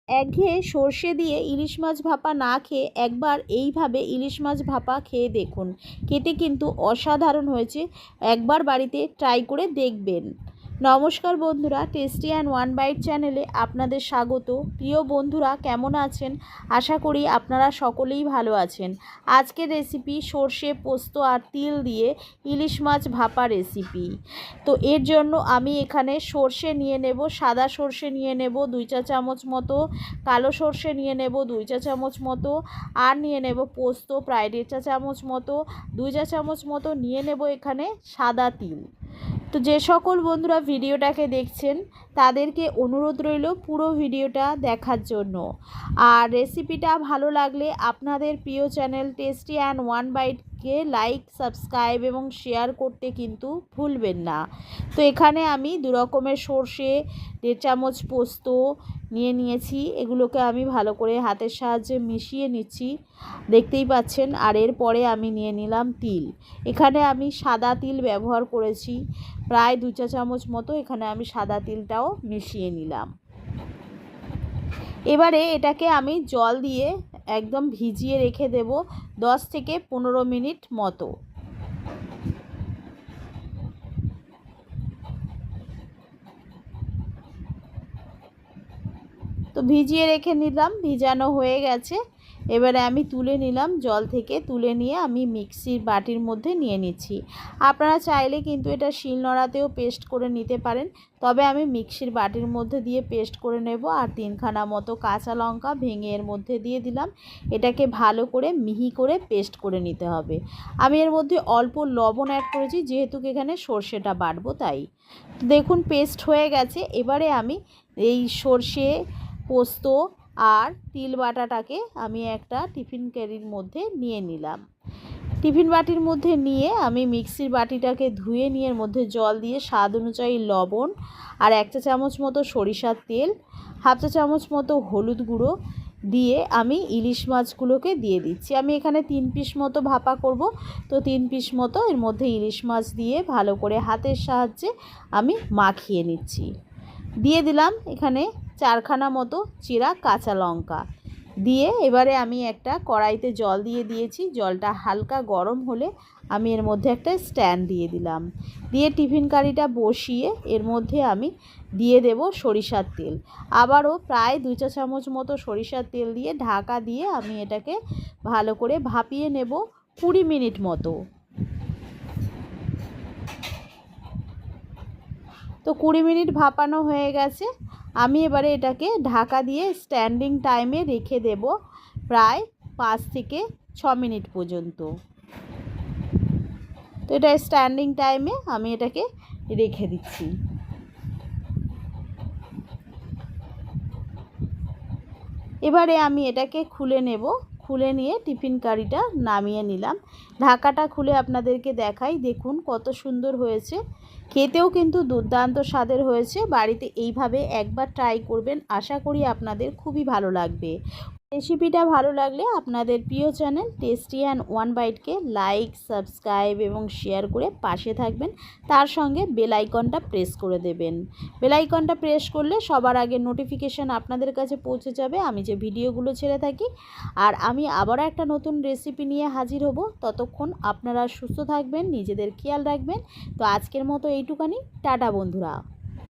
একঘেয়ে সর্ষে দিয়ে ইলিশ মাছ ভাপা না খেয়ে একবার এইভাবে ইলিশ মাছ ভাপা খেয়ে দেখুন, খেতে কিন্তু অসাধারণ হয়েছে। একবার বাড়িতে ট্রাই করে দেখবেন। নমস্কার বন্ধুরা, টেস্টি অ্যান্ড ওয়ান বাইট চ্যানেলে আপনাদের স্বাগত। প্রিয় বন্ধুরা, কেমন আছেন? আশা করি আপনারা সকলেই ভালো আছেন। আজকের রেসিপি সর্ষে, পোস্ত আর তিল দিয়ে ইলিশ মাছ ভাপা রেসিপি। তো এর জন্য আমি এখানে সর্ষে নিয়ে নেব, সাদা সর্ষে নিয়ে নেব 2 চা চামচ মতো, কালো সর্ষে নিয়ে নেব 2 চা চামচ মতো, আর নিয়ে নেব পোস্ত প্রায় 1.5 চা চামচ মতো, 2 চা চামচ মতো নিয়ে নেব এখানে সাদা তিল। তো যে সকল বন্ধুরা ভিডিওটাকে দেখছেন তাদেরকে অনুরোধ রইল পুরো ভিডিওটা দেখার জন্য। আর রেসিপিটা ভালো লাগলে আপনাদের প্রিয় চ্যানেল টেস্টি অ্যান্ড ওয়ান বাইটকে লাইক, সাবস্ক্রাইব এবং শেয়ার করতে কিন্তু ভুলবেন না। তো এখানে আমি 2 রকমের সর্ষে, 1.5 চামচ পোস্ত নিয়ে নিয়েছি। এগুলোকে আমি ভালো করে হাতের সাহায্যে মিশিয়ে নিচ্ছি, দেখতেই পাচ্ছেন। আর এরপরে আমি নিয়ে নিলাম তিল। এখানে আমি সাদা তিল ব্যবহার করেছি প্রায় 2 চা চামচ মতো। এখানে আমি সাদা তিলটাও মিশিয়ে নিলাম। এবারে এটাকে আমি জল দিয়ে একদম ভিজিয়ে রেখে দেব 10 থেকে 15 মিনিট মতো। তো ভিজিয়ে রেখে নিলাম, ভিজানো হয়ে গেছে। এবারে আমি তুলে নিলাম, জল থেকে তুলে নিয়ে আমি মিক্সির বাটির মধ্যে নিয়ে নিচ্ছি। আপনারা চাইলে কিন্তু এটা শিলনোড়াতেও পেস্ট করে নিতে পারেন, তবে আমি মিক্সির বাটির মধ্যে দিয়ে পেস্ট করে নেব। আর 3খানা মতো কাঁচা লঙ্কা ভেঙে এর মধ্যে দিয়ে দিলাম। এটাকে ভালো করে মিহি করে পেস্ট করে নিতে হবে। আমি এর মধ্যে অল্প লবণ অ্যাড করেছি, যেহেতু এখানে সর্ষেটা বাটবো তাই। দেখুন পেস্ট হয়ে গেছে। এবারে আমি এই সর্ষে, পোস্ত আর তিল বাটাটাকে আমি একটা টিফিন ক্যারির মধ্যে নিয়ে নিলাম। টিফিন বাটির মধ্যে নিয়ে আমি মিক্সির বাটিটাকে ধুয়ে নিয়ে এর মধ্যে জল দিয়ে স্বাদ অনুযায়ী লবণ আর 1 চা চামচ মতো সরিষার তেল, 1/2 চা চামচ মতো হলুদ গুঁড়ো দিয়ে আমি ইলিশ মাছগুলোকে দিয়ে দিচ্ছি। আমি এখানে 3 পিস মতো ভাপা করব, তো 3 পিস মতো এর মধ্যে ইলিশ মাছ দিয়ে ভালো করে হাতের সাহায্যে আমি মাখিয়ে নিচ্ছি। দিয়ে দিলাম এখানে 4খানা মতো চিরা কাঁচা লঙ্কা দিয়ে এবারে আমি একটা কড়াইতে জল দিয়ে দিয়েছি। জলটা হালকা গরম হলে আমি এর মধ্যে একটা স্ট্যান্ড দিয়ে দিলাম। দিয়ে টিফিন কারিটা বসিয়ে এর মধ্যে আমি দিয়ে দেব সরিষার তেল। আবারও প্রায় 2 চা চামচ মতো সরিষার তেল দিয়ে ঢাকা দিয়ে আমি এটাকে ভালো করে ভাপিয়ে নেব 20 মিনিট মতো। তো 20 মিনিট ভাপানো হয়ে গেছে। আমি এবারে এটাকে ঢাকা দিয়ে স্ট্যান্ডিং টাইমে রেখে দেব প্রায় 5 থেকে 6 মিনিট পর্যন্ত। তো এটা স্ট্যান্ডিং টাইমে আমি এটাকে রেখে দিচ্ছি। এবারে আমি এটাকে খুলে নেব। খুলে নিয়ে টিফিন কারিটা নামিয়ে নিলাম। ঢাকাটা খুলে আপনাদেরকে দেখাই, দেখুন কত সুন্দর হয়েছে। খেতেও কিন্তু দুর্দান্ত স্বাদের হয়েছে। বাড়িতে এইভাবে একবার ট্রাই করবেন, আশা করি আপনাদের খুবই ভালো লাগবে। রেসিপিটা ভালো লাগলে আপনাদের প্রিয় চ্যানেল টেস্টি অ্যান্ড ওয়ান বাইটকে লাইক, সাবস্ক্রাইব এবং শেয়ার করে পাশে থাকবেন। তার সঙ্গে বেল আইকনটা প্রেস করে দেবেন। বেল আইকনটা প্রেস করলে সবার আগে নোটিফিকেশান আপনাদের কাছে পৌঁছে যাবে আমি যে ভিডিওগুলো ছেড়ে থাকি। আর আমি আবারও একটা নতুন রেসিপি নিয়ে হাজির হব। ততক্ষণ আপনারা সুস্থ থাকবেন, নিজেদের খেয়াল রাখবেন। তো আজকের মতো এইটুকানি। টাটা বন্ধুরা।